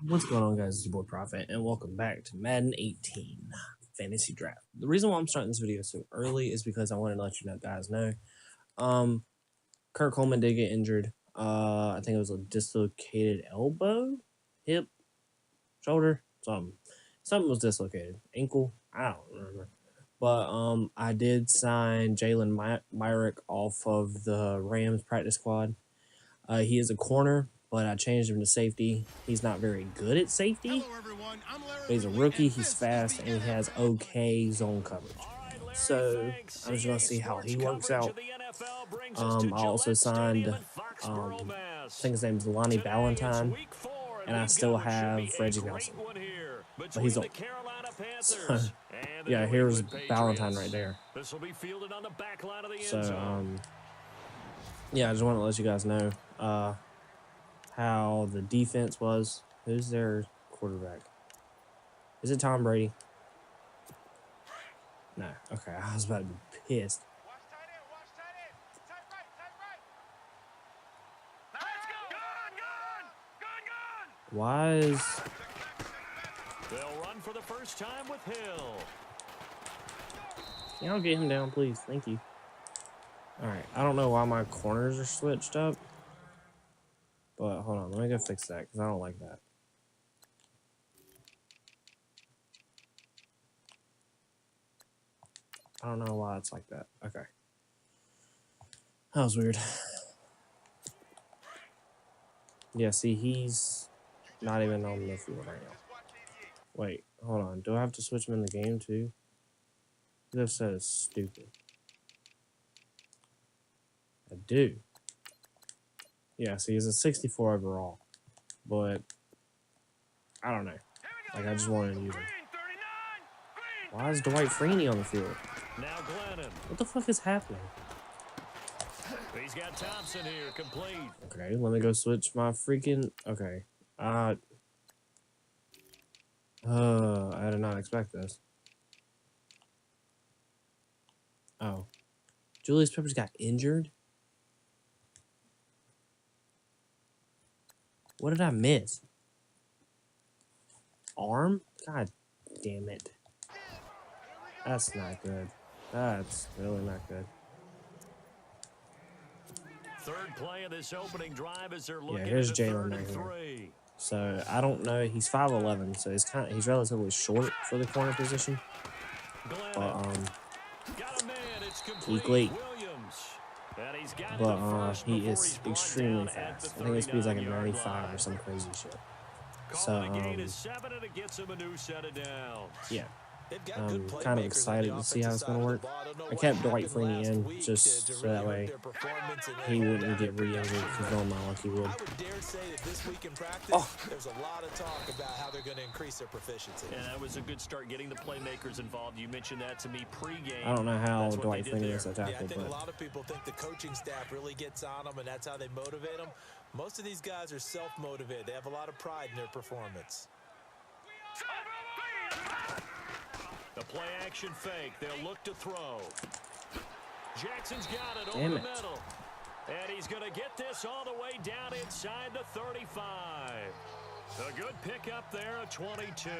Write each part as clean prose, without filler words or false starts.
What's going on, guys? It's your boy Prophet, and welcome back to Madden 18 Fantasy Draft. The reason why I'm starting this video so early is because I wanted to let you guys know. Kurt Coleman did get injured. I think it was a dislocated elbow, hip, shoulder, something. Something was dislocated. Ankle, I don't remember. But I did sign Jalen Myrick off of the Rams practice squad. He is a corner, but I changed him to safety. He's not very good at safety, but he's a rookie. He's fast, and he has okay zone coverage. So I'm just going to see how he works out. I also signed, I think his name's Lonnie Ballantyne, and I still have Reggie Nelson, but he's old. So, yeah, here's Ballantyne right there. So, yeah, I just want to let you guys know how the defense was. Who's their quarterback? Is it Tom Brady? No. Okay, I was about to be pissed. Why is... They'll run for the first time with Hill. Can y'all get him down, please? Thank you. Alright, I don't know why my corners are switched up. But hold on, let me go fix that, because I don't like that. I don't know why it's like that. Okay. That was weird. Yeah, see, he's not even on the field right now. Wait, hold on. Do I have to switch him in the game, too? This says stupid. I do. Yeah, see, he's a 64 overall. But, I don't know. Like, I just wanted to use him. Why is Dwight Freeney on the field? Now Glennon. What the fuck is happening? He's got Thompson here, complete. Okay, let me go switch my freaking... Okay. I did not expect this. Oh. Julius Peppers got injured? What did I miss? Arm? God damn it. That's not good. That's really not good. Third play of this opening drive as they're looking here's at Jalen 33. So I don't know. He's 5'11", so he's relatively short for the corner position. But complete. But he is extremely fast. I think his speed's like a 95 or some crazy shit. So yeah. I'm kind of excited to see how it's going to work. I kept Dwight Freeney in just so that way he wouldn't get re-injured, because knowing my luck he would. I would dare say that this week in practice, there's a lot of talk about how they're going to increase their proficiency. And that was a good start getting the playmakers involved. You mentioned that to me pregame. I don't know how Dwight Freeney is a tackle, I think a lot of people think the coaching staff really gets on them, and that's how they motivate them. Most of these guys are self-motivated. They have a lot of pride in their performance. The play action fake. They'll look to throw. Jackson's got it Damn over it. the middle. And he's going to get this all the way down inside the 35. A good pickup there, a 22.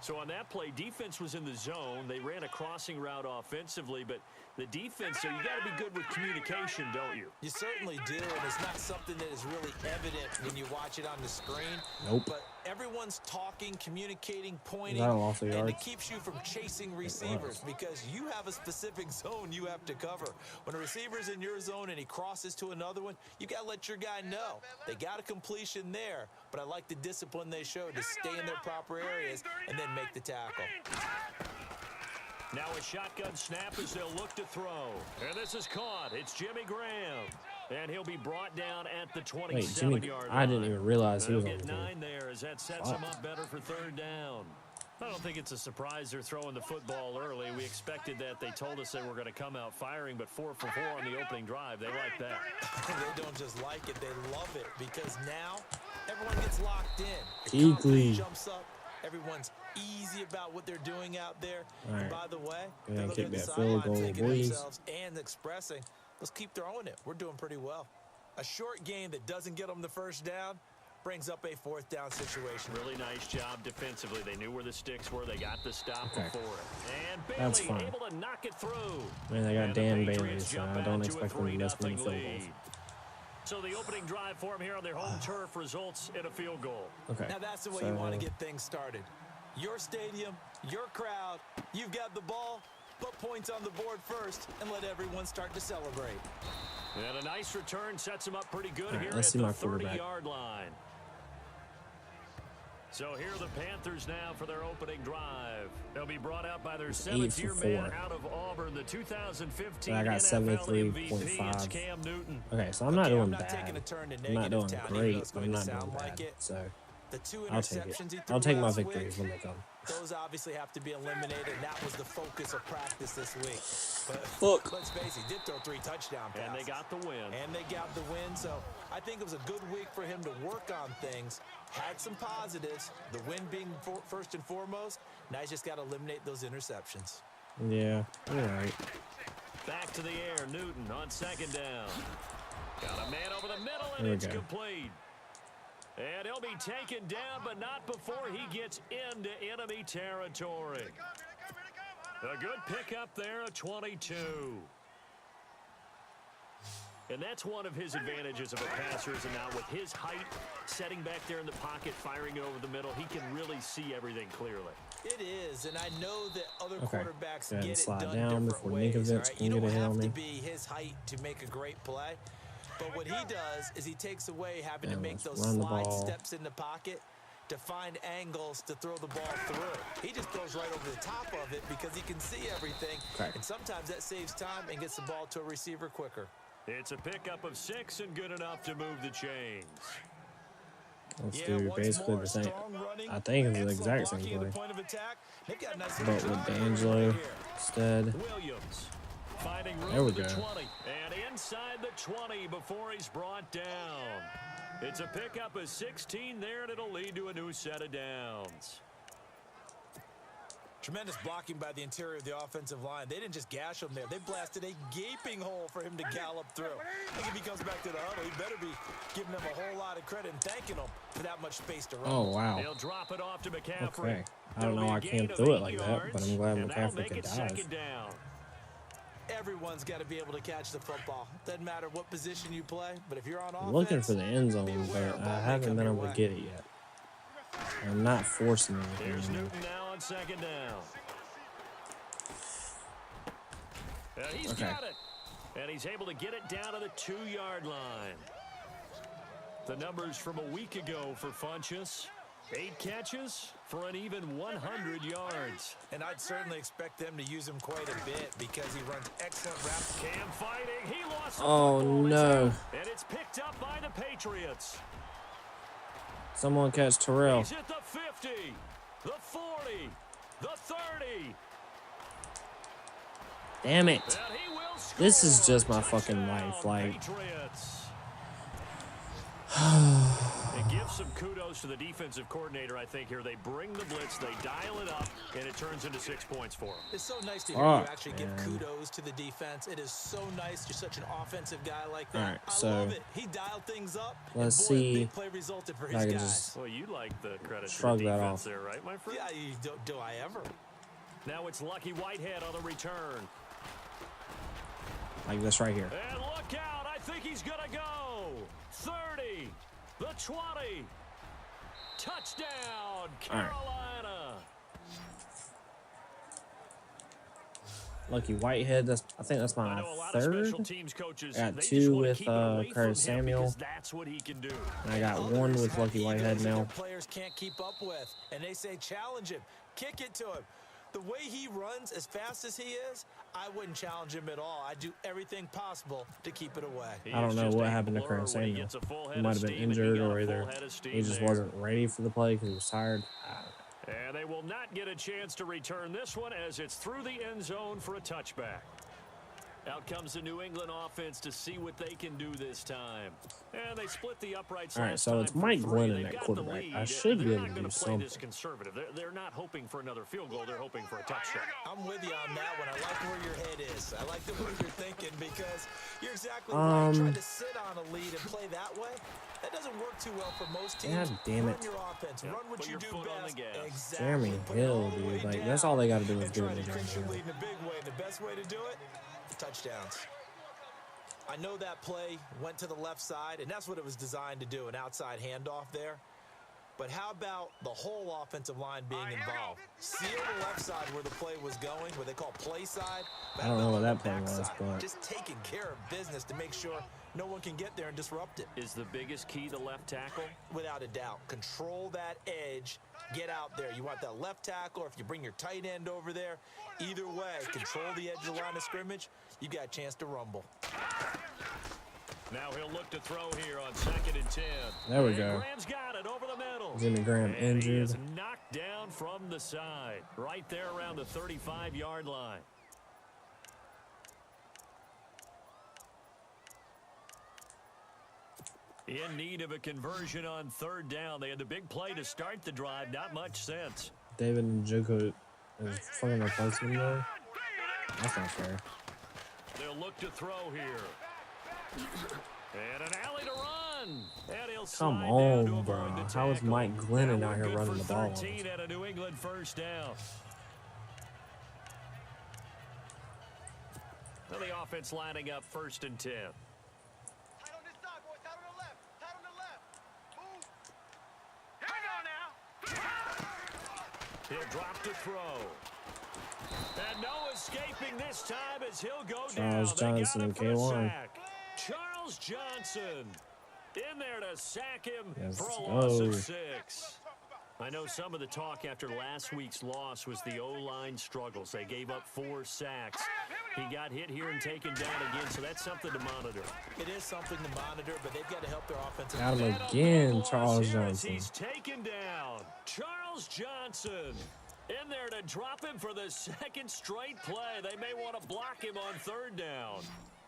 So on that play, defense was in the zone. They ran a crossing route offensively, but the defense, so you got to be good with communication, don't you? You certainly do, and it's not something that is really evident when you watch it on the screen. Nope. But everyone's talking, communicating, pointing, and it keeps you from chasing receivers because you have a specific zone you have to cover. When a receiver's in your zone and he crosses to another one, you got to let your guy know. They got a completion there, but I like the discipline they showed to stay in their proper areas and then make the tackle. Now a shotgun snap as they'll look to throw. And this is caught. It's Jimmy Graham. And he'll be brought down at the 27-yard line. I didn't even realize he was on get the 9 there as that sets him up better for third down. I don't think it's a surprise they're throwing the football early. We expected that. They told us they were going to come out firing, but 4 for 4 on the opening drive. They like that. They don't just like it, they love it, because now everyone gets locked in. Eagly. The confidence jumps up. Everyone's easy about what they're doing out there. Right. And by the way, they're looking kick at the that field sideline, goal, thinking boys. themselves and expressing, let's keep throwing it. We're doing pretty well. A short game that doesn't get them the first down brings up a fourth down situation. Really nice job defensively. They knew where the sticks were. They got the stop Okay. before it. And That's Bailey fine. able to knock it through. I mean, they got And Dan the Bailey, Patriots so jump I out don't to a expect them to miss many 3-0 field goals. lead. So the opening drive for him here on their home turf results in a field goal. Okay. Now that's the way you want to get things started. Your stadium, your crowd, you've got the ball, put points on the board first and let everyone start to celebrate. And a nice return sets him up pretty good All right, here let's at see the my quarterback. 30-yard line. So here are the Panthers now for their opening drive. They'll be brought out by their seventh-year man out of Auburn, the 2015 I got NFL 73.5. MVP. It's Cam Newton. Okay, so I'm not doing I'm not bad. taking a turn to I'm not doing negative town, even though great, it's but going I'm to not doing sound bad. like it. So The two I'll take interceptions it. he threw I'll take my last victories week, when they come. those obviously have to be eliminated, and that was the focus of practice this week. But Look. let's face it, he did throw 3 touchdown passes. And they got the win. So I think it was a good week for him to work on things. Had some positives, the win being first and foremost. Now he's just got to eliminate those interceptions. Yeah, you're right. Back to the air, Newton on second down. Got a man over the middle, and There we it's go. complete. And he'll be taken down, but not before he gets into enemy territory. A good pickup there, a 22. And that's one of his advantages of a passer, is now with his height, setting back there in the pocket, firing it over the middle, he can really see everything clearly. It is, and I know that other Okay. quarterbacks Yeah, get it slide done down different before ways. Ninkovich All right? can You get don't a hit have on to me. be his height to make a great play, but what he does is he takes away having to Yeah, make let's those run the slide ball. steps in the pocket to find angles to throw the ball through. He just throws right over the top of it because he can see everything, Okay. and sometimes that saves time and gets the ball to a receiver quicker. It's a pickup of 6 and good enough to move the chains. Let's do basically the same. I think it's the exact same play, but with D'Angelo instead. Williams finding room There we to the go. 20 and inside the 20 before he's brought down. It's a pickup of 16 there, and it'll lead to a new set of downs. Tremendous blocking by the interior of the offensive line. They didn't just gash him there. They blasted a gaping hole for him to gallop through. I think if he comes back to the huddle, he better be giving them a whole lot of credit and thanking them for that much space to run. Oh, wow. He'll drop it off to McCaffrey. Okay. I don't It'll know be a I gain can't of do it 8 like that, yards, but I'm glad and that'll McCaffrey make could it dive. second down. Everyone's got to be able to catch the football. Doesn't matter what position you play, but if you're on offense, I'm looking for the end be zone, aware but a ball I may haven't come been your able to way. get it yet. I'm not forcing Here's anything. Newton now on second down. And he's Okay. got it. And he's able to get it down to the 2-yard line. The numbers from a week ago for Funchess. 8 catches for an even 100 yards. And I'd certainly expect them to use him quite a bit because he runs excellent routes. Cam fighting. He lost the Oh, football. It's no. out, and it's picked up by the Patriots. Someone catch Terrell. He's at the 50, the 40, the 30. Damn it. And he will score. This is just my fucking Touchdown, life. Like, Patriots. It gives some kudos to the defensive coordinator, I think, here. They bring the blitz, they dial it up, and it turns into 6 points for them. It's so nice to hear you actually give kudos to the defense. It is so nice. You're such an offensive guy like that. All right, I so love it. He dialed things up. let's and boy, a see big play resulted for if his I can guys. just Well, you like the credit to shrug the that defense off. there, right, my friend? Yeah, do I ever? Now it's Lucky Whitehead on the return. like this right here. And look out. I think he's going to go. 30, the 20. Touchdown, Carolina. Lucky Whitehead. I think that's I my know a lot of third. special teams coaches, I got they just 2 wanna with keep it away from Curtis him Samuel. because that's what he can do. And I got Others 1 with have Lucky Whitehead egos that now. their players can't keep up with, and they say challenge him, kick it to him. The way he runs as fast as he is, I wouldn't challenge him at all. I'd do everything possible to keep it away. I don't know what happened to Curtis Samuel. He might have been injured, or either he just wasn't ready for the play because he was tired. And they will not get a chance to return this one as it's through the end zone for a touchback. Out comes the New England offense to see what they can do this time. And they split the uprights. All right, so it's Mike Glennon at quarterback. I should be able to do something. This conservative. They're not hoping for another field goal. They're hoping for a touchdown. I'm with you on that one. I like where your head is. I like the way you're thinking because you're exactly right. Trying to sit on a lead and play that way, that doesn't work too well for most teams. God damn it. Run your offense. Run what you do best. Exactly. Jeremy Hill, dude. Like, that's all they got to do is do it. Lead in a big way. The best way to do it, touchdowns. I know that play went to the left side, and that's what it was designed to do, an outside handoff there. But how about the whole offensive line being involved? Seal the left side where the play was going, what they call play side. I don't know what that play was, but just taking care of business to make sure no one can get there and disrupt it. Is the biggest key the left tackle? Without a doubt. Control that edge. Get out there. You want that left tackle, or if you bring your tight end over there, either way, control the edge of the line of scrimmage, you got a chance to rumble. Now he'll look to throw here on 2nd and 10. There we go. Graham's got it over the middle. Jimmy Graham injured. He is knocked down from the side, right there around the 35-yard line. In need of a conversion on 3rd down. They had the big play to start the drive. Not much sense. David Njoku is fucking replacement though. That's not fair. They'll look to throw here. And an alley to run. And he'll come on, bro. How is Mike Glennon out here running the ball? 13 at a New England 1st down. Well, the offense lining up 1st and 10. He'll drop to throw. And no escaping this time as he'll go down. Charles Johnson and K1. Charles Johnson in there to sack him for a Let's loss go. of 6. I know some of the talk after last week's loss was the O-line struggles. They gave up 4 sacks. He got hit here and taken down again, so that's something to monitor. It is something to monitor, but they've got to help their offensive. Got him again, Charles Johnson. He's taken down. Charles Johnson in there to drop him for the 2nd straight play. They may want to block him on 3rd down.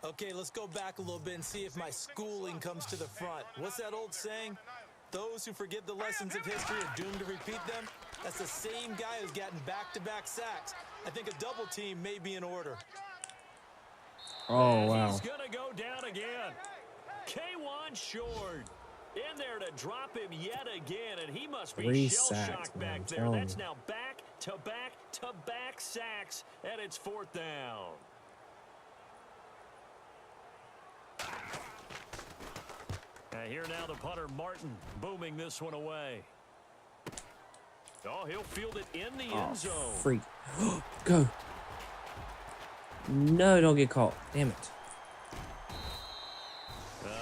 Okay, let's go back a little bit and see if my schooling comes to the front. What's that old saying? Those who forget the lessons of history are doomed to repeat them. That's the same guy who's gotten back-to-back sacks. I think a double team may be in order. Oh, wow. He's going to go down again. K1 short. In there to drop him yet again, and he must be shell-shocked back there. That's now back-to-back-to-back sacks, and it's 4th down. Here now the punter, Martin, booming this one away. Oh, he'll field it in the end zone. Freak. Go. No, don't get caught. Damn it.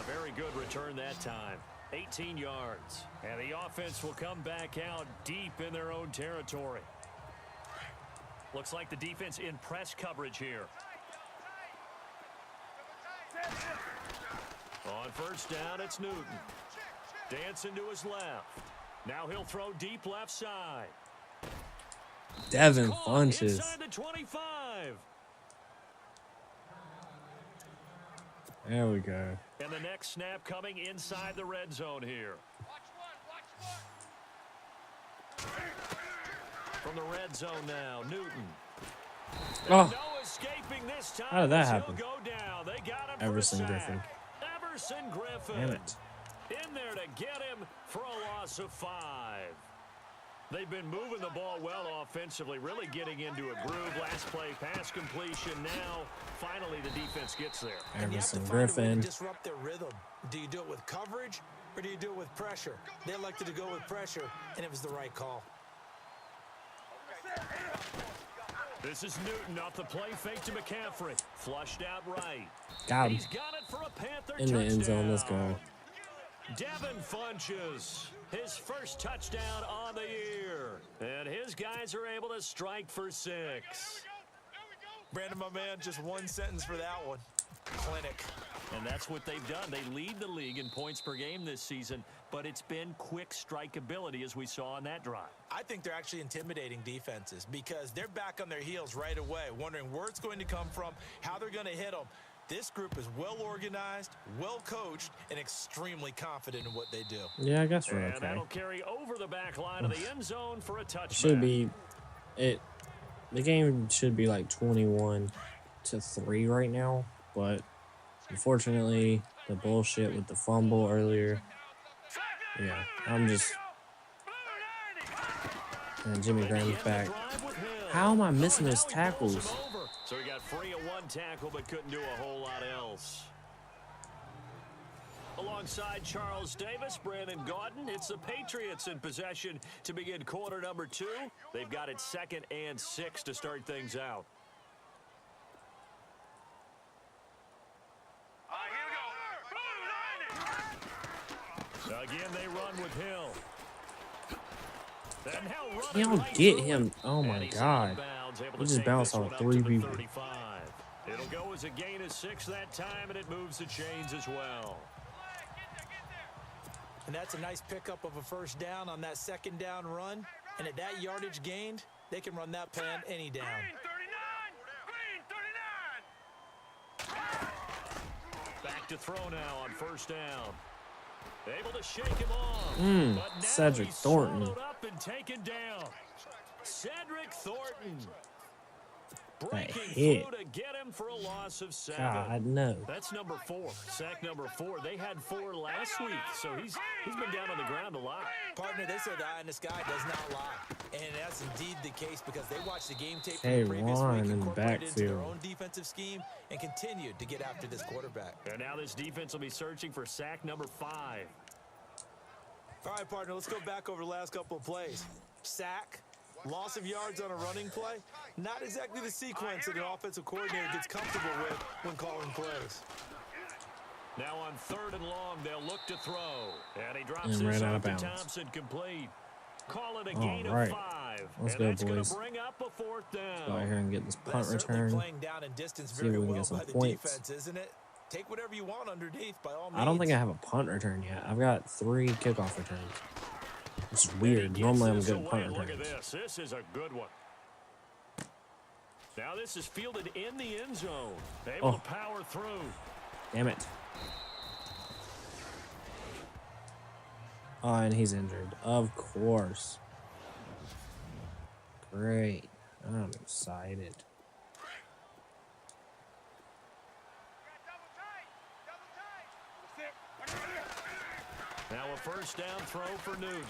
Very good return that time. 18 yards. And the offense will come back out deep in their own territory. Looks like the defense in press coverage here. On 1st down, it's Newton. Dancing to his left. Now he'll throw deep left side. Devin Funches. Inside the 25. There we go. And the next snap coming inside the red zone here. From the red zone now, Newton. Oh. No escaping this time. How did that happen? Go down. They got him Everson Griffin. Everson Griffin. Damn it. In there to get him for a loss of 5. They've been moving the ball well offensively, really getting into a groove. Last play, pass completion. Now, finally, the defense gets there. Everson Griffin. Griffin. A way to disrupt their rhythm. Do you do it with coverage or do you do it with pressure? They elected to go with pressure, and it was the right call. This is Newton off the play fake to McCaffrey. Flushed out right. Got him. He's got it for a Panther In the end zone. Let's go. Devin Funches, his first touchdown on the year. And his guys are able to strike for 6. Brandon, my man, just one sentence for that one. clinic. And that's what they've done. They lead the league in points per game this season, but it's been quick strikeability as we saw on that drive. I think they're actually intimidating defenses because they're back on their heels right away, wondering where it's going to come from, how they're going to hit them. This group is well organized, well coached, and extremely confident in what they do. Yeah, I guess we're And okay. that'll carry over the back line of the end zone for a touchback. Should be it. The game should be like 21-3 right now, but unfortunately, the bullshit with the fumble earlier. Yeah, I'm just. And Jimmy Graham's back. How am I missing those tackles? So he got free of one tackle, but couldn't do a whole lot else. Alongside Charles Davis, Brandon Gaudin, it's the Patriots in possession to begin quarter number 2. They've got it 2nd and 6 to start things out. Again, they run with Hill. Can't get him. Oh my God. He just bounced on 3 people. It'll go as a gain of 6 that time, and it moves the chains as well. And that's a nice pickup of a first down on that second down run. And at that yardage gained, they can run that plan any down. Back to throw now on first down. Able to shake him off. But now Cedric he's Thornton. swallowed up and taken down. Cedric Thornton. That Breaking hit. through to get him for a loss of 7. God, no. That's number 4. Sack number 4. They had 4 last week, so he's been down on the ground a lot. Partner, they say the eye in the sky does not lie. And that's indeed the case because they watched the game tape from the previous K1 week, in the incorporated into their backfield. own defensive scheme, and continued to get after this quarterback. And now this defense will be searching for sack number 5. All right, partner, let's go back over the last couple of plays. Sack, loss of yards on a running play, not exactly the sequence that an offensive coordinator gets comfortable with when calling plays. Now on 3rd and long, they'll look to throw. And he drops And this ran out off of to bounds. Thompson complete. Call it a All gain right. of 5. Let's and go, that's boys. Bring up a 4th down. Go out here and get this punt That's certainly return. playing down in distance See if very we can well get some by the points. defense, isn't it? Take whatever you want underneath by all means. I don't think I have a punt return yet. I've got 3 kickoff returns. Which is weird. Normally I'm good at punt Look at returns. this. This is a good one. Now this is fielded in the end zone. Able to power through. Damn it. Oh, and he's injured. Of course. Great. I'm excited. Now a first down throw for Newton.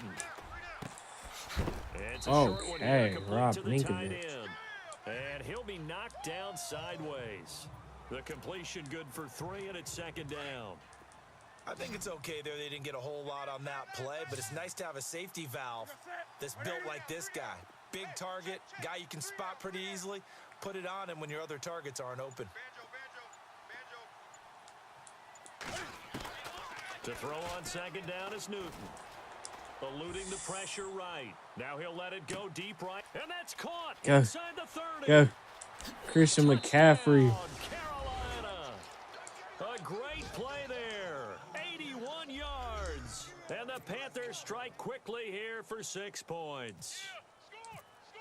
It's a short one here, Okay, complete Rob to the tight Ninkovich. end. And he'll be knocked down sideways. The completion good for 3, and it's 2nd down. I think it's okay there. They didn't get a whole lot on that play, but it's nice to have a safety valve that's built like this guy. Big target, guy you can spot pretty easily. Put it on him when your other targets aren't open. To throw on 2nd down is Newton. Eluding the pressure right. Now he'll let it go deep right. And that's caught Go. inside the 30. Go. Christian McCaffrey. Carolina. A great play there. 81 yards. And the Panthers strike quickly here for 6 points.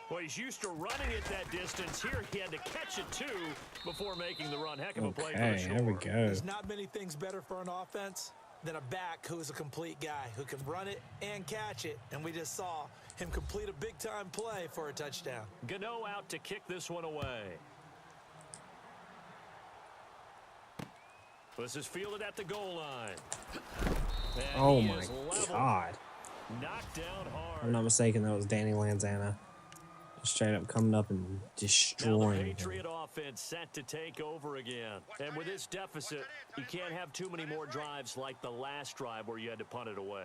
Well, he's used to running it that distance. Here he had to catch it, too, before making the run. Heck of a play for the Okay, score. there we go. There's not many things better for an offense than a back who's a complete guy who can run it and catch it. And we just saw him complete a big-time play for a touchdown. Gano out to kick this one away. This is fielded at the goal line. And Oh he my is leveled, God. knocked down hard. If I'm not mistaken, that was Danny Lanzana. Straight up coming up and Now the destroying him. Patriot offense set to take over again. And with this deficit, you can't have too many more drives like the last drive where you had to punt it away.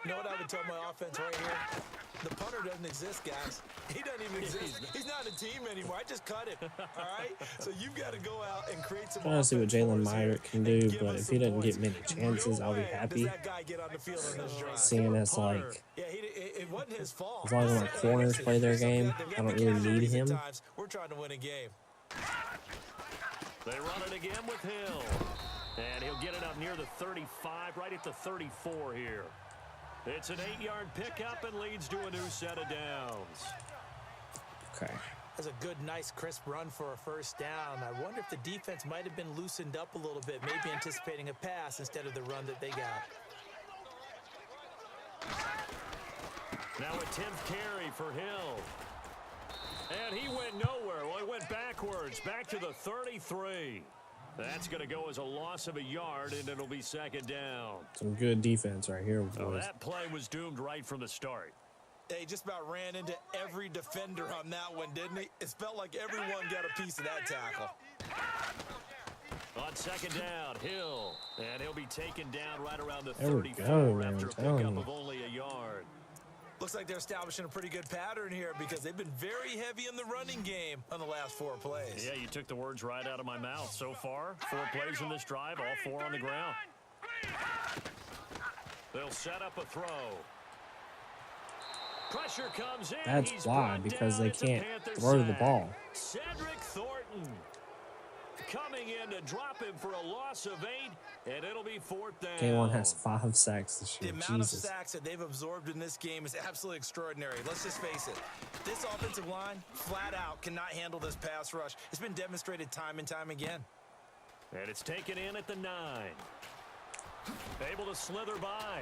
You know what I would tell my offense right here? The punter doesn't exist, guys. He doesn't even exist. He's not a team anymore. I just cut him. All right? So you've got to go out and create some I want to see what offense Jalen for us here Myrick can and do, give but us if he some doesn't points. get many chances, No I'll be way happy. does that guy get on the field on this drive. Seeing as, like, Yeah, it wasn't his fault. as long as my corners play their game, I don't really need him. We're trying to win a game. They run it again with Hill. And he'll get it up near the 35, right at the 34 here. It's an 8-yard pickup and leads to a new set of downs. Okay. That's a good, nice, crisp run for a first down. I wonder if the defense might have been loosened up a little bit, maybe anticipating a pass instead of the run that they got. Now a 10th carry for Hill. And he went nowhere. Well, he went backwards, back to the 33. That's going to go as a loss of a yard, and it'll be second down. Some good defense right here, boys. Oh, that play was doomed right from the start. He just about ran into every defender on that one, didn't he? It felt like everyone got a piece of that tackle. On second down, Hill. And he'll be taken down right around the There we 34 go, man, after a I'm telling pickup you. of only a yard. Looks like they're establishing a pretty good pattern here because they've been very heavy in the running game on the last 4 plays. Yeah, you took the words right out of my mouth. So far, 4 plays in this drive, all 4 on the ground. They'll set up a throw. Pressure comes in. That's He's why, brought because down. they It's a can't Panther throw the sack. ball. Cedric Thornton coming in to drop him for a loss of 8, and it'll be 4th down. K1 has 5 sacks this The year. amount Jesus. of sacks that they've absorbed in this game is absolutely extraordinary. Let's just face it. This offensive line, flat out, cannot handle this pass rush. It's been demonstrated time and time again. And it's taken in at the 9. Able to slither by.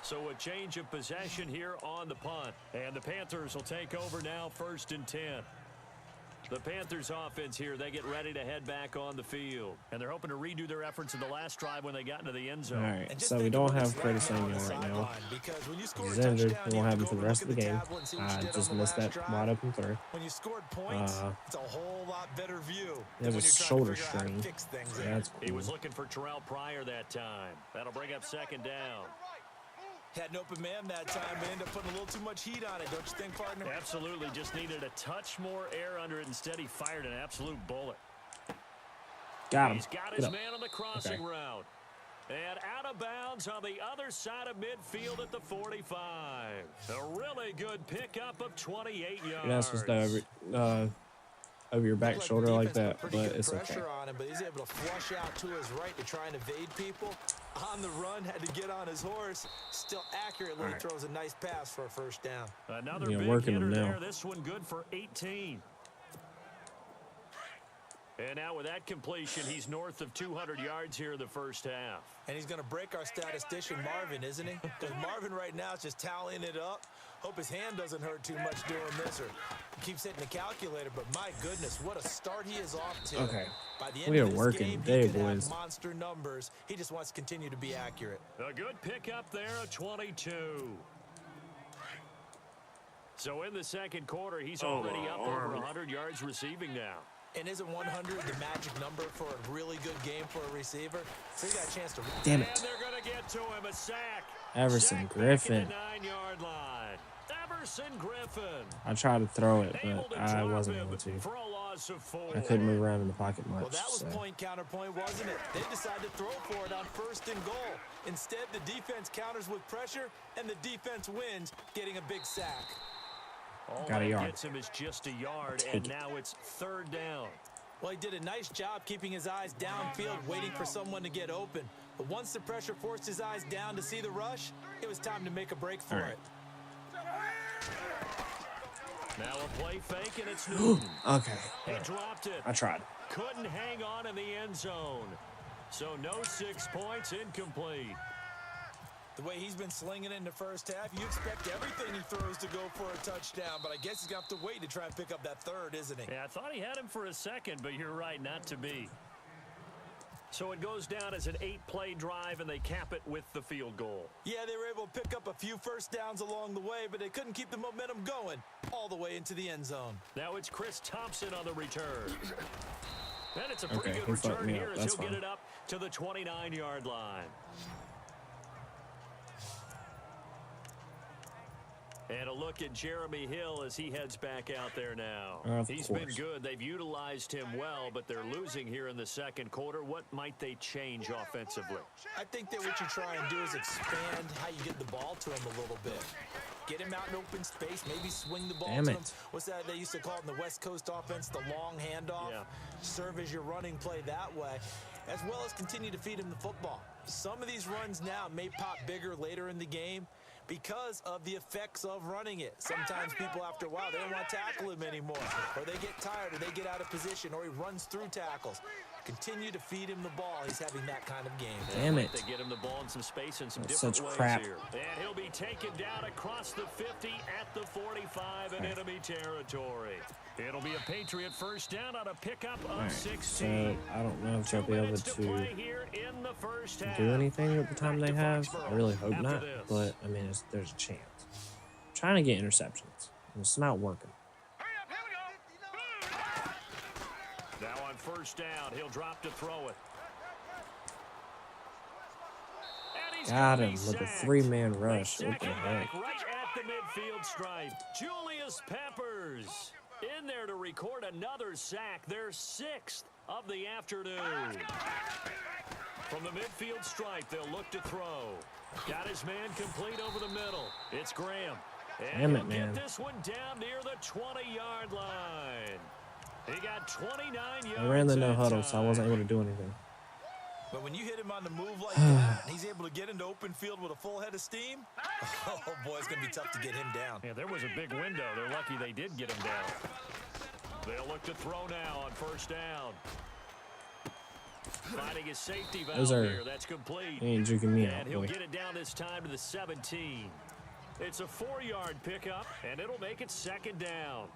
So a change of possession here on the punt. And the Panthers will take over now, 1st and 10. The Panthers offense here, they get ready to head back on the field. And they're hoping to redo their efforts in the last drive when they got into the end zone. All right, so we don't have Curtis Samuel right now. He's injured. We won't have him for the rest of the game. I just missed that wide open throw. When you scored points, it's a whole lot better view. He has a shoulder strain. So that's He cool. was looking for Terrell Pryor that time. That'll bring up second down. Had an open man that time, but ended up putting a little too much heat on it, don't you think, partner? Absolutely, just needed a touch more air under it. Instead, he fired an absolute bullet. Got him. He's got Get his up. man on the crossing Okay. route. And out of bounds on the other side of midfield at the 45. A really good pickup of 28 yards. You're not supposed to over your back shoulder like that, but it's okay. Pressure on him, but he's able to flush out to his right to try and evade people. On the run, had to get on his horse. Still accurately throws a nice pass for a first down. Another Yeah, big working hitter him now. there. This one good for 18. And now with that completion, he's north of 200 yards here in the first half. And he's going to break our statistician, Marvin, isn't he? Because Marvin right now is just tallying it up. Hope his hand doesn't hurt too much doing this, or keeps hitting the calculator. But my goodness, what a start he is off to. Okay. By the end We of are this working game, today, he could boys. have monster numbers. He just wants to continue to be accurate. A good pickup there, a 22. So in the second quarter, he's already up over 100 yards receiving now. And isn't 100 the magic number for a really good game for a receiver? So he got a chance to... Damn And it. they're going to get to him, a sack. Everson Sack Griffin. back at the 9-yard line. Everson Griffin. I tried to throw it, Able but to I drop wasn't him able to. for a loss of 4. I couldn't move around in the pocket much. Well, that was So. point counterpoint, wasn't it? They decided to throw for it on 1st and goal. Instead, the defense counters with pressure, and the defense wins, getting a big sack. All Got a that yard. gets him is just a yard, Take and it. now it's 3rd down. Well, he did a nice job keeping his eyes downfield, waiting for someone to get open. But once the pressure forced his eyes down to see the rush, it was time to make a break for it. Now a play fake, and it's Newton. Okay. He dropped it. I tried. Couldn't hang on in the end zone. So no 6 points, incomplete. The way he's been slinging it in the first half, you expect everything he throws to go for a touchdown, but I guess he's going to have to wait to try and pick up that 3rd, isn't he? Yeah, I thought he had him for a second, but you're right, not to be. So it goes down as an 8-play drive, and they cap it with the field goal. Yeah, they were able to pick up a few first downs along the way, but they couldn't keep the momentum going all the way into the end zone. Now it's Chris Thompson on the return. And it's a pretty Okay, good he fucked return me here up. as That's he'll get fine. it up to the 29-yard line. And a look at Jeremy Hill as he heads back out there now. He's been good. They've utilized him well, but they're losing here in the second quarter. What might they change offensively? I think that what you try and do is expand how you get the ball to him a little bit. Get him out in open space, maybe swing the ball to him. What's that they used to call it in the West Coast offense, the long handoff? Yeah. Serve as your running play that way, as well as continue to feed him the football. Some of these runs now may pop bigger later in the game because of the effects of running it. Sometimes people, after a while, they don't want to tackle him anymore, or they get tired, or they get out of position, or he runs through tackles. Continue to feed him the ball. He's having that kind of game. Damn it. They get him the ball in some space and some That's different such ways crap. here. And he'll be taken down across the 50 at the 45 in enemy territory. It'll be a Patriot first down on a pickup of 16. So I don't know if they'll be able to do anything with the time they have. I really hope not, but I mean, there's a chance. I'm trying to get interceptions, and it's not working. Now on first down, he'll drop to throw it. Got him with a three-man rush. What the heck? Right at the midfield stripe, Julius Peppers in there to record another sack, their 6th of the afternoon. From the midfield stripe, they'll look to throw. Got his man complete over the middle. It's Graham. And Damn it, man. Get this one down near the 20-yard line. He got 29 yards. I ran the no huddle, so I wasn't able to do anything. But when you hit him on the move like that, and he's able to get into open field with a full head of steam, oh boy, it's going to be tough to get him down. Yeah, there was a big window. They're lucky they did get him down. They'll look to throw now on first down. Finding his safety valve here. That's complete. He ain't juking me out, and he'll boy. get it down this time to the 17. It's a 4-yard pickup, and it'll make it second down.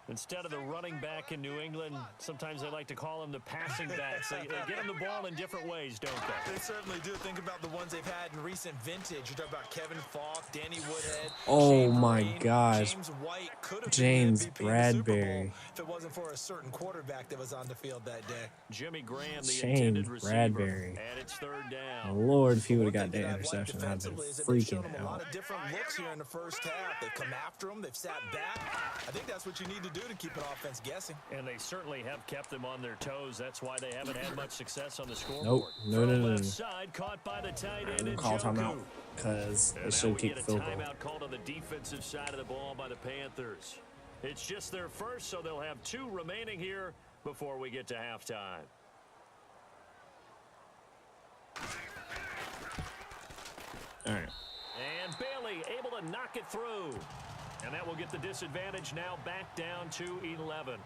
Instead of the running back in New England, sometimes they like to call them the passing backs. They get them the ball in different ways, don't they? They certainly do. Think about the ones they've had in recent vintage. You talk about Kevin Falk, Danny Woodhead. Oh my Green, gosh. James White could have James been the MVP in the Super Bowl Bradbury. if it wasn't for a certain quarterback that was on the field that day. Jimmy Graham, the James intended receiver. Bradbury. And it's third down. Oh, Lord, if he would have got One thing that that I've liked interception, I'd have been defensively is that they've shown freaking him a lot out. of different looks here in the first half. They've come after him. They've sat back. I think that's what you need to do to keep an offense guessing. And they certainly have kept them on their toes. That's why they haven't had much success on the scoreboard. Nope. No. Left side, caught by the tight end. We'll call timeout because they should keep the field goal. Timeout called on the defensive side of the ball by the Panthers. It's just their first, so they'll have 2 remaining here before we get to halftime. All right. And Bailey able to knock it through. And that will get the disadvantage now back down to 11.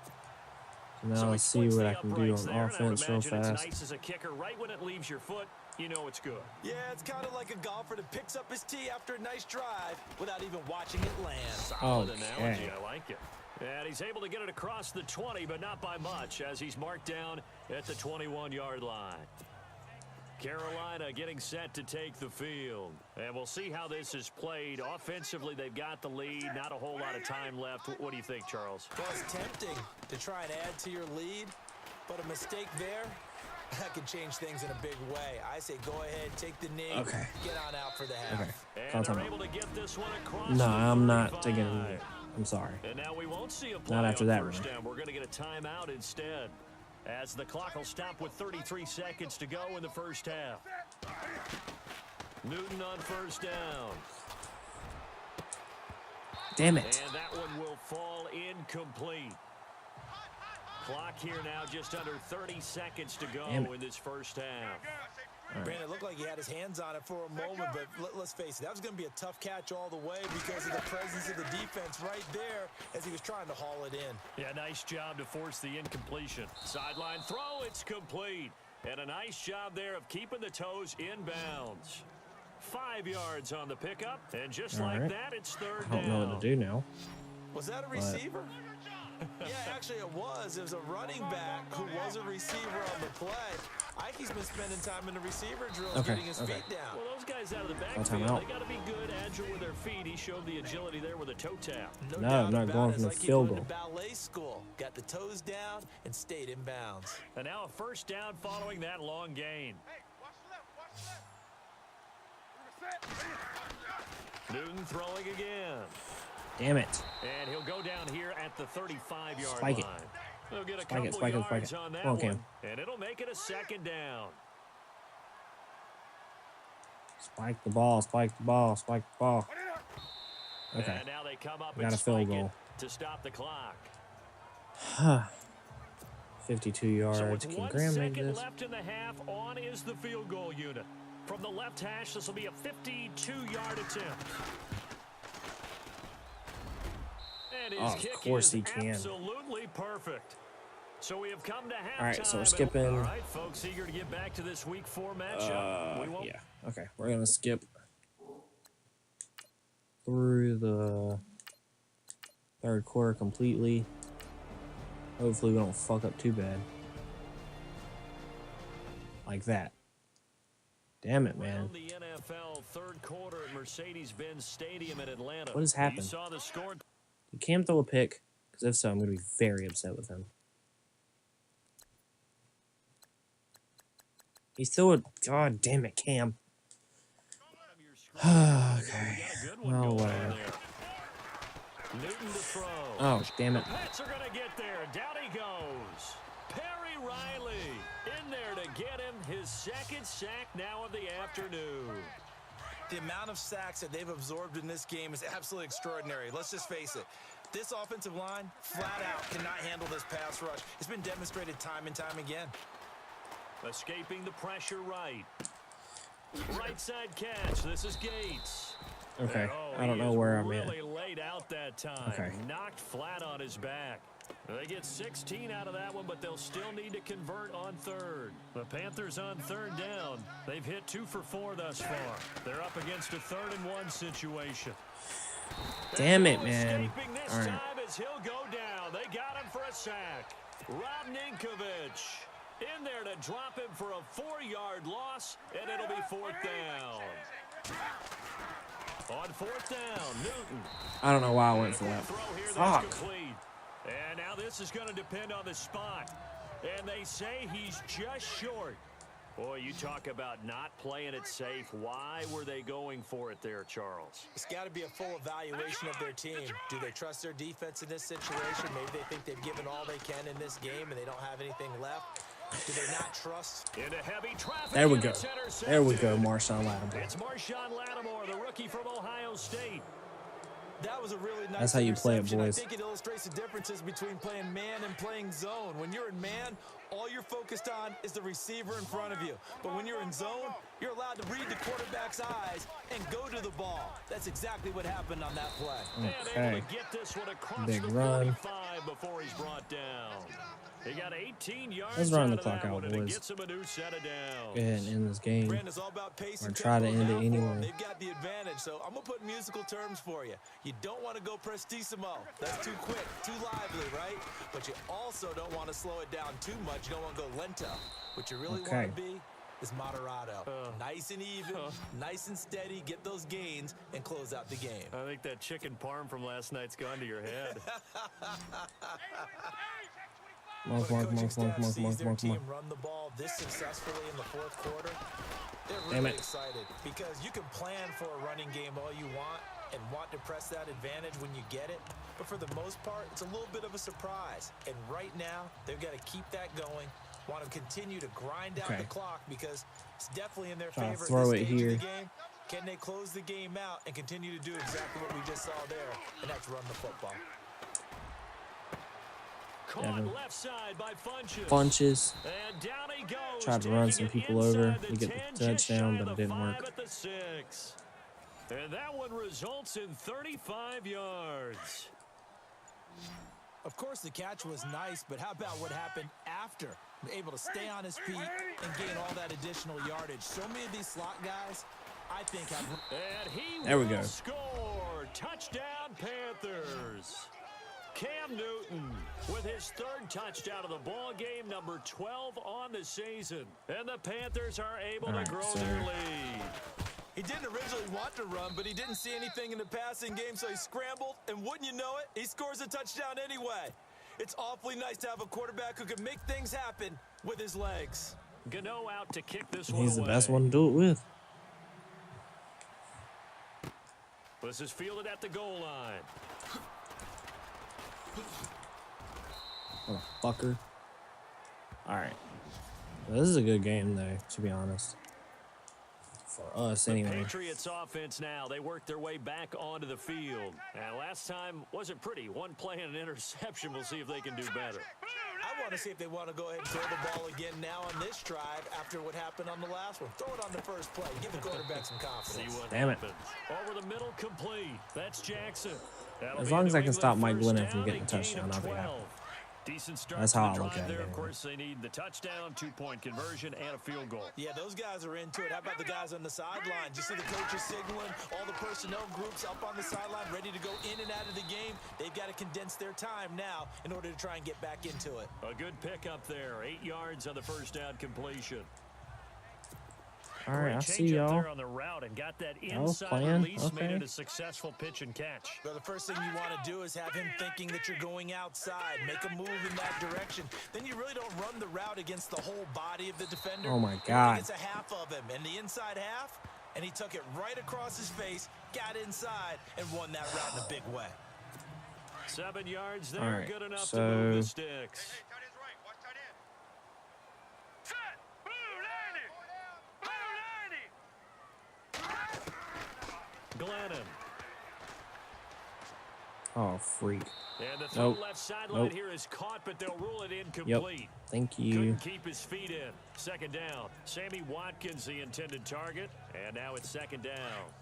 Now let's see what I can do on offense real It's fast. nice as a kicker. Right when it leaves your foot, you know it's good. Yeah, it's kind of like a golfer that picks up his tee after a nice drive without even watching it land. Solid analogy. I like it. And he's able to get it across the 20, but not by much, as he's marked down at the 21-yard line. Carolina getting set to take the field. And we'll see how this is played. Offensively, they've got the lead. Not a whole lot of time left. What do you think, Charles? Well, it's tempting to try and add to your lead, but a mistake there, that could change things in a big way. I say go ahead, take the knee, get on out for the half. Okay. And they're able to get this one across No, the I'm not 35. taking it. I'm sorry. And now we won't see a play Not after on that first run. down. We're going to get a timeout instead, as the clock will stop with 33 seconds to go in the first half. Newton on first down. Damn it. And that one will fall incomplete. Clock here now just under 30 seconds to go in this first half. Brandon, it looked like he had his hands on it for a moment, but let's face it, that was going to be a tough catch all the way because of the presence of the defense right there as he was trying to haul it in. Yeah, nice job to force the incompletion. Sideline throw, it's complete. And a nice job there of keeping the toes inbounds. 5 yards on the pickup, and just like that, it's third down. I don't know what to do now. Was that a receiver? Yeah, actually it was. It was a running back who was a receiver on the play. Ike's been spending time in the receiver drills getting his feet down. Well, those guys out of the backfield, they got to be good, agile with their feet. He showed the agility there with a toe tap. No, I'm not going from the field goal. Ballet school. Got the toes down and stayed in bounds. And now a first down following that long gain. Newton throwing again. Damn it. And he'll go down here at the 35-yard Spike line. it. They'll get a Spike it, couple spike it, spike yards it. on that Come on, Cam. one, and it'll make it a 2nd down. Spike the ball, spike the ball, spike the ball. Okay. And now they come up We got and a field spike goal. it to stop the clock. 52 yards. So with Can 1 Graham make second this? left in the half, on is the field goal unit. From the left hash, this will be a 52-yard attempt. And his Oh, of kick course is he can. absolutely perfect. So we have come to halftime. All right, so we're and- skipping. All right, folks, eager to get back to this Week 4 matchup. We won't. Yeah. Okay, we're gonna skip through the 3rd quarter completely. Hopefully, we don't fuck up too bad. Like that. Damn it, man. Around the NFL 3rd quarter at Mercedes-Benz Stadium in Atlanta. What has happened? You saw the score. Did Cam throw a pick? Because if so, I'm gonna be very upset with him. He's still a. God damn it, Cam. Okay. Well, whatever. Newton to throw. Oh, damn it. The Pats are going to get there. Down he goes. Perry Riley in there to get him his 2nd sack now of the afternoon. The amount of sacks that they've absorbed in this game is absolutely extraordinary. Let's just face it. This offensive line, flat out, cannot handle this pass rush. It's been demonstrated time and time again. Escaping the pressure right. Right side catch. This is Gates. Okay. Oh, I don't he know is where I'm at. really laid out that time. Okay. Knocked flat on his back. They get 16 out of that one, but they'll still need to convert on 3rd. The Panthers on 3rd down. They've hit 2 for 4 thus far. They're up against a 3rd and 1 situation. Damn it, man. Escaping this All right. time as he'll go down. They got him for a sack. Rob Ninkovich in there to drop him for a 4-yard loss, and it'll be 4th down. On 4th down, Newton. I don't know why I went for that. Throw here, that's Fuck. complete. And now this is going to depend on the spot. And they say he's just short. Boy, you talk about not playing it safe. Why were they going for it there, Charles? It's got to be a full evaluation of their team. Do they trust their defense in this situation? Maybe they think they've given all they can in this game and they don't have anything left. Do they not trust? Into heavy traffic. There we go. It's intercepted. There we go, Marshawn Lattimore. It's Marshawn Lattimore, the rookie from Ohio State. That was a really nice That's how you play it, interception. boys. I think it illustrates the differences between playing man and playing zone. When you're in man, all you're focused on is the receiver in front of you. But when you're in zone, you're allowed to read the quarterback's eyes and go to the ball. That's exactly what happened on that play. And Okay. able to get this one across Big the run. 45 before he's brought down. He got 18 yards Let's run out the of clock that out, one, and it boys. gets him a new set of downs. Go ahead and end this game. Brandon, it's all about pace Or and try to tempo end it now for anyway. them. They've got the advantage, so I'm going to put musical terms for you. You don't want to go prestissimo. That's too quick, too lively, right? But you also don't want to slow it down too much. You don't want to go lento. What you really Okay. want to be is moderato. Nice and even, nice and steady, get those gains, and close out the game. I think that chicken parm from last night's gone to your head. Monk. Their team run the ball this successfully in the 4th quarter. They're Damn really it. excited because you can plan for a running game all you want and want to press that advantage when you get it. But for the most part, it's a little bit of a surprise. And right now, they've got to keep that going. Want to continue to grind out the clock because it's definitely in their Trying to favor throw at it this stage here. of the game. Can they close the game out and continue to do exactly what we just saw there, and that's run the football? Caught left side by Funches. Funches. And down he goes. Tried to run some taking it people over inside to the get 10, the just shy touchdown, of but it the didn't 5 work. at the 6. And that one results in 35 yards. Of course, the catch was nice, but how about what happened after? Able to stay on his feet and gain all that additional yardage. So many of these slot guys, I think, have... And he There we will go. score. Touchdown, Panthers. Cam Newton with his 3rd touchdown of the ball game, number 12 on the season. And the Panthers are able to grow their lead. He didn't originally want to run, but he didn't see anything in the passing game, so he scrambled, and wouldn't you know it, he scores a touchdown anyway. It's awfully nice to have a quarterback who can make things happen with his legs. Gano out to kick this one He's the away. best one to do it with. This is fielded at the goal line. What a fucker. Alright. This is a good game, though, to be honest. For us, anyway. The Patriots offense now. They worked their way back onto the field. And last time wasn't pretty. One play and an interception. We'll see if they can do better. I want to see if they want to go ahead and throw the ball again now on this drive after what happened on the last one. Throw it on the first play. Give the quarterback some confidence. See what Damn it. happens. Over the middle, complete. That's Jackson. That'll As be long a as I New can stop England Mike Glennon first from down, getting a gain touchdown, of I'll be 12. happy. Decent start That's to how the I look drive at it there. Of anyway. course, they need the touchdown, 2-point conversion, and a field goal. Yeah, those guys are into it. How about the guys on the sideline? You see the coaches signaling, all the personnel groups up on the sideline, ready to go in and out of the game. They've got to condense their time now in order to try and get back into it. A good pickup there. 8 yards on the first down completion. All right, I Great see change up y'all. there on the route and got that Y'all inside playing? release, made Okay. it a successful pitch and catch. Well, the first thing you want to do is have him thinking that you're going outside, make a move in that direction. Then you really don't run the route against the whole body of the defender. Oh, my You God. think it's a half of him, and the inside half, and he took it right across his face, got inside, and won that route in a big way. 7 yards there, All right, good enough to so- move the sticks. Glennon. Oh, freak. And the throw Nope. left sideline Nope. here is caught, but they'll rule it Yep. incomplete. Thank you. Couldn't keep his feet in. Second down. Sammy Watkins, the intended target. And now it's second down.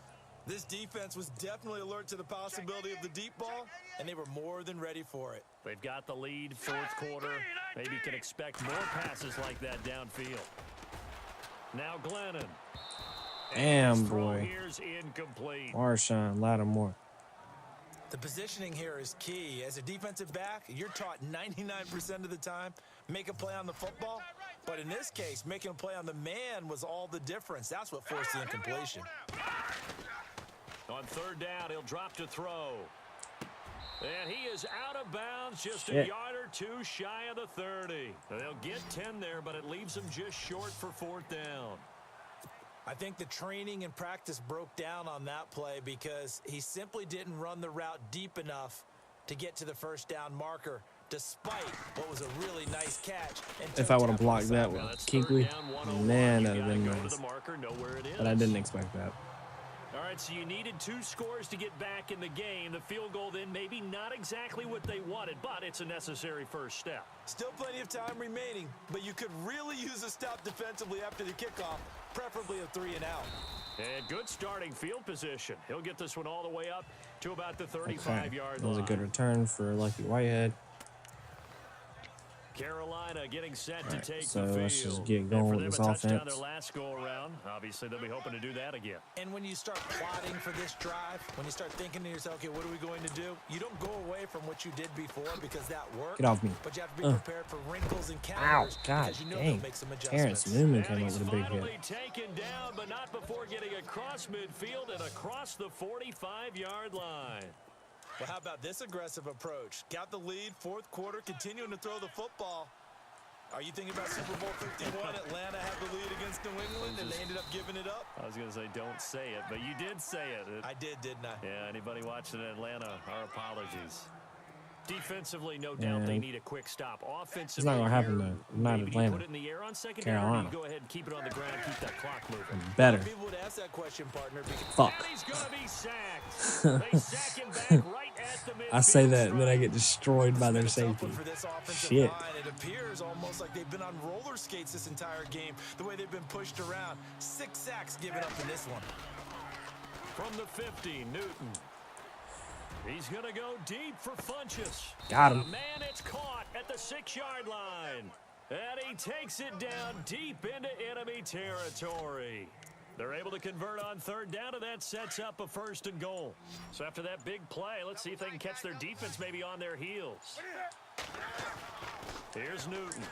This defense was definitely alert to the possibility of the deep ball, and they were more than ready for it. They've got the lead, fourth quarter. Maybe can expect more passes like that downfield. Now Glennon. Damn, His throw boy. here's incomplete. Marshawn Lattimore. The positioning here is key. As a defensive back, you're taught 99% of the time, make a play on the football. But in this case, making a play on the man was all the difference. That's what forced the incompletion. On third down, he'll drop to throw. And he is out of bounds, just a Shit. yard or two shy of the 30. They'll get 10 there, but it leaves them just short for fourth down. I think the training and practice broke down on that play because he simply didn't run the route deep enough to get to the first down marker, despite what was a really nice catch. And If I would have toe tap on blocked the that sideline. with That's Kuechly, third down, 101. man, You that would have gotta been go to nice. the marker, know where it is. But I didn't expect that. All right, so you needed 2 scores to get back in the game. The field goal then maybe not exactly what they wanted, but it's a necessary first step. Still plenty of time remaining, but you could really use a stop defensively after the kickoff, preferably a 3-and-out. And good starting field position. He'll get this one all the way up to about the Okay. 35-yard That was line. a good return for Lucky Whitehead. Carolina getting set All to right, take so the field. let's just get And going for with them, this a touchdown offense. their last go around. Obviously, they'll be hoping to do that again. And when you start plotting for this drive, when you start thinking to yourself, okay, what are we going to do? You don't go away from what you did before because that worked. Get off me. But you have to be prepared for wrinkles and Ow, counters God because you know dang. they'll make some Terrence adjustments. Newman And came up he's with a big finally hit. taken down, but not before getting across midfield and across the 45-yard line. Well, how about this aggressive approach? Got the lead, fourth quarter, continuing to throw the football. Are you thinking about Super Bowl 51? Atlanta had the lead against New England, and they ended up giving it up? I was going to say don't say it, but you did say it. I didn't I? Yeah, anybody watching Atlanta, our apologies. Defensively, no doubt they need a quick stop. Offensively, It's not gonna happen, here, though. Not maybe Atlanta. you put it in the air on second down, or Carolina. you go ahead and keep it on the ground and keep that clock moving. Better. People would ask that question, partner. Because Fuck. And he's going to be sacked. They sack him back right at the midfield I say that, and then I stripe. get destroyed by their It's been a tough safety. one for this offensive Shit. line. It appears almost like they've been on roller skates this entire game, the way they've been pushed around. 6 sacks given up in this one. From the 50, Newton. He's going to go deep for Funchess. Got him. Man, it's caught at the 6-yard line. And he takes it down deep into enemy territory. They're able to convert on third down, and that sets up a 1st and goal. So after that big play, let's see if they can catch their defense maybe on their heels. Here's Newton.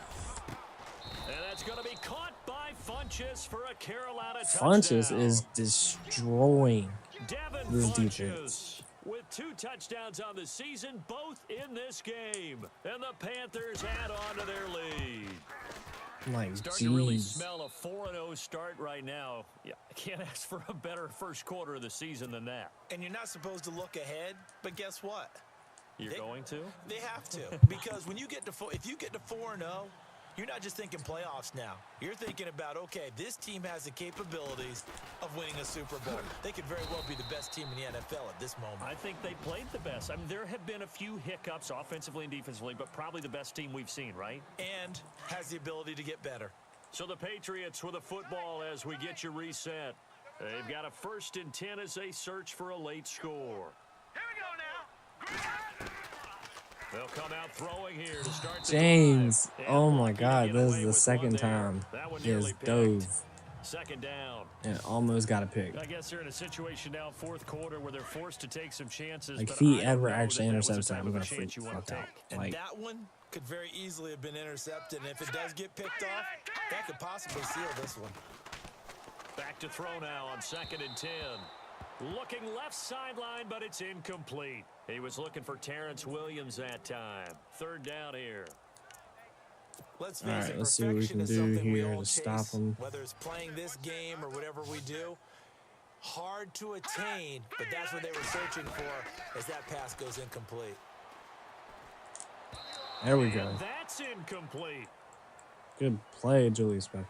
And that's going to be caught by Funchess for a Carolina touchdown. Funchess is destroying Devin this Funchess defense. with 2 touchdowns on the season, both in this game. And the Panthers add on to their lead. Like, Starting to really jeez. smell a 4-0 start right now. Yeah, I can't ask for a better first quarter of the season than that. And you're not supposed to look ahead, but guess what? You're going to? They have to, because when you get to if you get to 4-0, you're not just thinking playoffs now. You're thinking about, okay, this team has the capabilities of winning a Super Bowl. They could very well be the best team in the NFL at this moment. I think they played the best. I mean, there have been a few hiccups offensively and defensively, but probably the best team we've seen, right? And has the ability to get better. So the Patriots with a football as we get you reset. They've got a 1st and 10 as they search for a late score. Here we go now. They'll come out throwing here to start the James. drive. Oh And my lucky to God. get This away is the with one second there. time That one he has nearly picked. dove 2nd down. and almost got a pick. I guess they're in a situation now, 4th quarter, where they're forced to take some chances. Like, but if he I ever don't know actually that was the intercepts that, type I'm of a gonna chance freak you the want fuck to out. take. And Like, that one could very easily have been intercepted. And if it does get picked off, that could possibly seal this one. Back to throw now on 2nd and 10. Looking left sideline, but it's incomplete. He was looking for Terrence Williams that time. 3rd down here. Let's all face right, it, let's see what we perfection can is do something we here all to stop chase, him. whether it's playing this game or whatever we do. Hard to attain, but that's what they were searching for as that pass goes incomplete. There we go. And that's incomplete. Good play, Julius Peppers.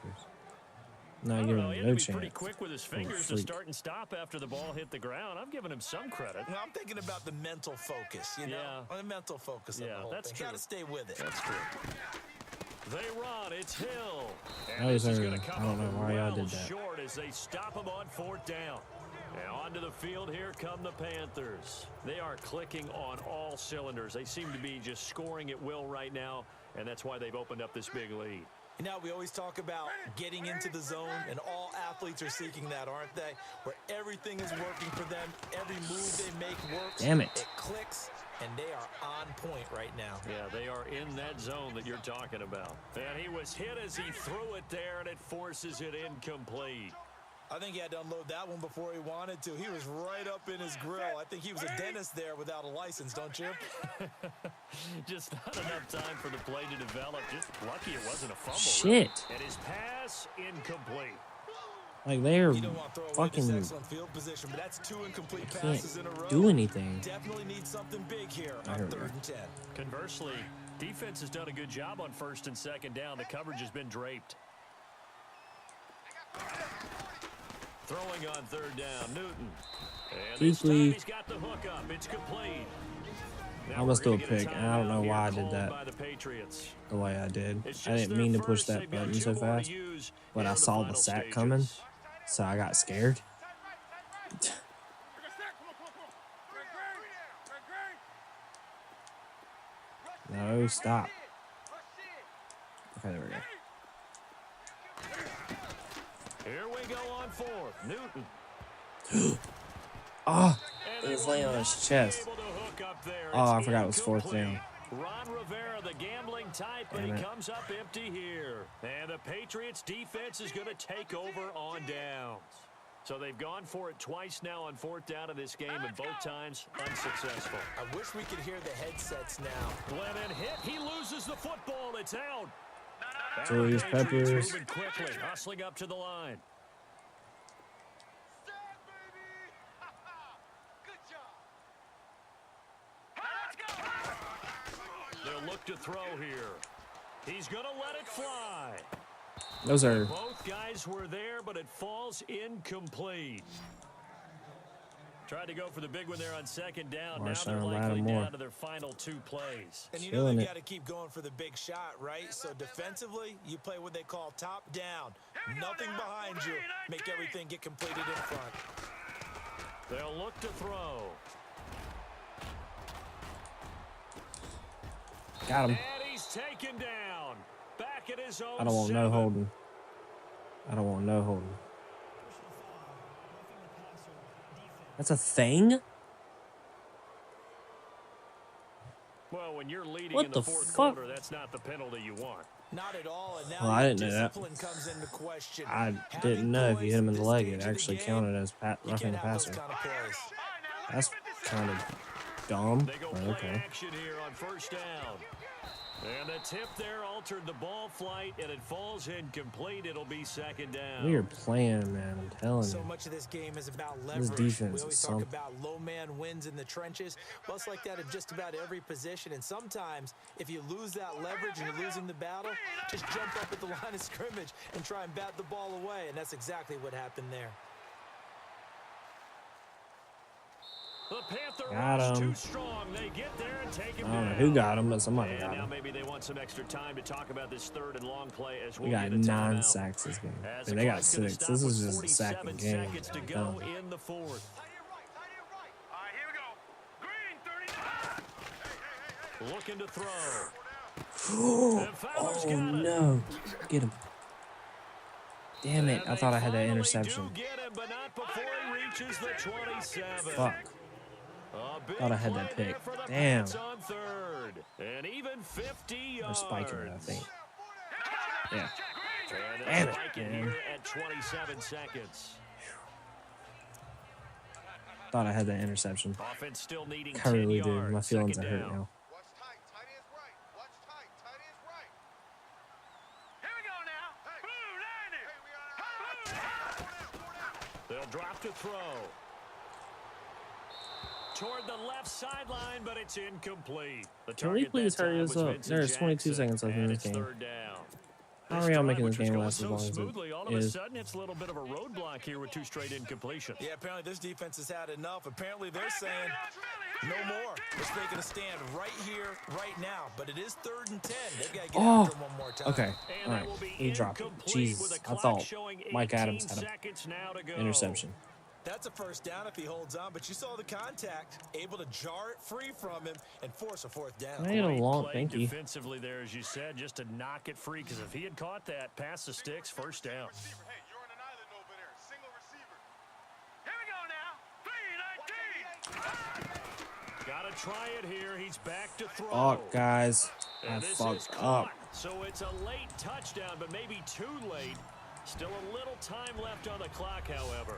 Not I don't giving know, he him had no to be pretty chance. quick with his fingers to freak. start and stop after the ball hit the ground. I'm giving him some credit. Well, I'm thinking about the mental focus, you know? Yeah. The mental focus of the whole that's thing. true. Got to stay with it. That's true. They run. It's Hill. That And was this is early. going to come I don't up know why y'all well did that. short as they stop him on 4th down. And onto the field, here come the Panthers. They are clicking on all cylinders. They seem to be just scoring at will right now, and that's why they've opened up this big lead. You know, we always talk about getting into the zone, and all athletes are seeking that, aren't they? Where everything is working for them, every move they make works. Damn it. It clicks, and they are on point right now. Yeah, they are in that zone that you're talking about. And he was hit as he threw it there, and it forces it incomplete. I think he had to unload that one before he wanted to. He was right up in his grill. I think he was a dentist there without a license, don't you? Just not enough time for the play to develop. Just lucky it wasn't a fumble. Shit. Really. And his pass incomplete. Like, they're You don't want to throw away this fucking excellent field position, but that's 2 incomplete can't passes in a row. do anything. Definitely need something big here on Here we 3rd go. and 10. Conversely, defense has done a good job on 1st and 2nd down. The coverage has been draped. Throwing on 3rd down, Newton. And this time Deeply. he's got the hook up. It's complete. I Now almost we're threw a gonna get pick, and I don't know timeout why I here did called that by the Patriots. the way I did. It's I just didn't their mean to push first. that They've got button 2 so more to fast, use but here I in the saw the final sack stages. coming, so I got scared. No, stop. Okay, there we go. Here we go on 4th. Newton. Oh, And it they was were laying on his chest. able to hook up there. Oh, I It's forgot it was 4th incomplete. down. Ron Rivera, the gambling type, but Damn he it. comes up empty here. And the Patriots defense is going to take over on downs. So they've gone for it twice now on 4th down in this game, and both times unsuccessful. I wish we could hear the headsets now. Glennon hit. He loses the football. It's out. And the Julius Patriots Peppers. moving quickly, hustling up to the line. They'll look to throw here. He's going to let it fly. Those are Both guys were there, but it falls incomplete. Tried to go for the big one there on 2nd down. Now Marshawn they're likely Lattimore. down to their final 2 plays. And you know Killing they it. got to keep going for the big shot, right? So defensively, you play what they call top down. Nothing behind you. Make everything get completed in front. They'll look to throw. got him. And he's taken down. Back at his own I don't want 7. no holding. I don't want no holding. That's a thing? Well, when you're leading What in the the 4th fuck? quarter, that's not the penalty you want. Not at all. And now Well, I your didn't know that. discipline comes into question. I Having didn't know if you hit him in the points leg, this it stage of the actually game, counted as you roughing can't the have those passer. kind of plays. That's kind of dumb. They go but play okay. action here on 1st down. And the tip there altered the ball flight, and it falls incomplete. It'll be second down. We are playing, man. I'm telling you. So much of this game is about This leverage. defense We is always something. talk about low man wins in the trenches. Well, it's like that at just about every position. And sometimes, if you lose that leverage and you're losing the battle, just jump up at the line of scrimmage and try and bat the ball away. And that's exactly what happened there. The Panther Got rush him. too strong. They get there and take him I don't know down. who got him, but somebody And got now him. maybe they want some extra time to talk about this third and long play as We we'll got get a 9 timeout. sacks this game. As And the they got clock's gonna 6. stop This with is just a 47 second game. seconds to I'm go telling you. in the fourth. All right, here we go. Green, 39. Looking to throw. And Fowler's Oh got it. no. Get him. Damn it. And I thought I had that they interception. finally do get him, but not before he reaches the 27. Fuck. A big Thought I had that play pick. there for the Damn. Pats on third. And even 50 They're yards. spiking it, I think. Yeah. And Damn it's it, spiking man. here at 27 seconds. Thought I had that interception. Offense still needing I 10 really yards. do. My feelings are Second hurt down. now. Watch tight. Tight end's right. Watch tight. Tight end's right. Here we go now. Blue, 90. Hey, we got They'll drop to throw. Toward the left sideline, but it's incomplete. The Can we target please that hurry time this was up? Vincent There's 22 Jackson, seconds left in and this it's game. third down. How This are y'all drive, making which this was game going last as so long as it smoothly, all of a is? sudden it's a little bit of a roadblock here with 2 straight incompletions. Yeah, apparently this defense has had enough. Apparently they're saying no more. Let's make it a stand right here, right now. But it is 3rd and 10. They've got to get Oh, after him one more time. okay. And All that will right. be He dropped it. incomplete with Jesus. the I clock thought showing Mike 18 Adams had an seconds now to go. interception. That's a first down if he holds on, but you saw the contact, able to jar it free from him and force a 4th down. I need a Great long, play thank you. defensively there, as you said, just to knock it free, because if he had caught that, past the sticks, first down. receiver. Hey, you're on an island over there. Single receiver. Here we go now. 3, 19. Got to try it here. He's back to throw. Fuck, guys. I And this is fucked caught. up. So it's a late touchdown, but maybe too late. Still a little time left on the clock, however.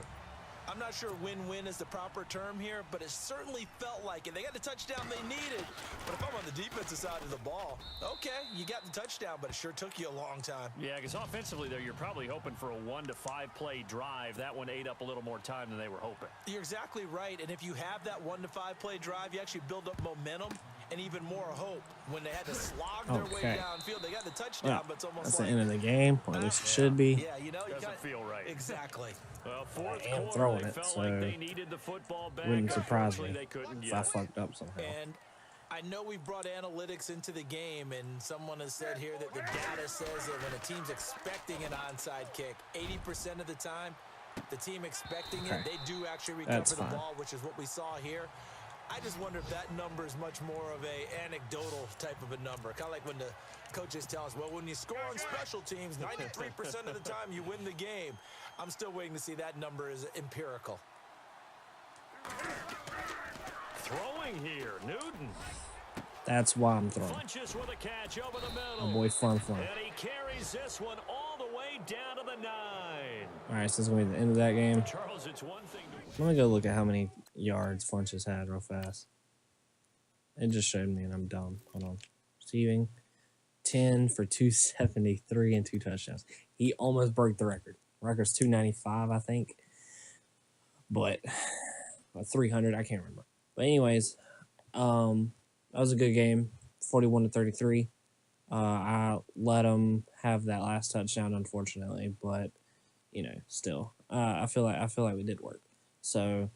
I'm not sure win-win is the proper term here, but it certainly felt like it. They got the touchdown they needed. But if I'm on the defensive side of the ball, okay, you got the touchdown, but it sure took you a long time. Yeah, because offensively there, you're probably hoping for a 1 to 5 play drive. That one ate up a little more time than they were hoping. You're exactly right, and if you have that 1 to 5 play drive, you actually build up momentum and even more hope. When they had to slog their way Okay. downfield, they got the touchdown, Well, but it's almost that's like... the end of the game, or at least it should be. Yeah, you know, you Doesn't got feel right. Exactly. Well, fourth I am quarter, throwing they it, felt so like they needed the football back. Wouldn't surprise Unfortunately, me they couldn't if get I it. fucked up somehow. And I know we've brought analytics into the game, and someone has said here that the data says that when a team's expecting an onside kick, 80% of the time, the team expecting Okay. it, they do actually recover That's the fine. ball, which is what we saw here. I just wonder if that number is much more of a anecdotal type of a number. Kind of like when the coaches tell us, well, when you score on special teams, 93% of the time you win the game. I'm still waiting to see that number is empirical. Throwing here, Newton. That's why I'm throwing. Funches with a catch over the middle. My boy Fun Fun. And he carries this one all the way down to the 9. All right, so this is going to be the end of that game. Charles, it's one thing to... Let me go look at how many yards Funches had real fast. It just showed me, and I'm dumb. Hold on. Receiving 10 for 273 and 2 touchdowns. He almost broke the record. Record's 295, I think. But 300, I can't remember. But anyways, that was a good game. 41-33. I let them have that last touchdown, unfortunately, but you know, still, I feel like we did work. So,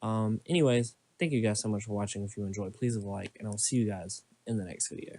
anyways, thank you guys so much for watching. If you enjoyed, please leave a like, and I'll see you guys in the next video.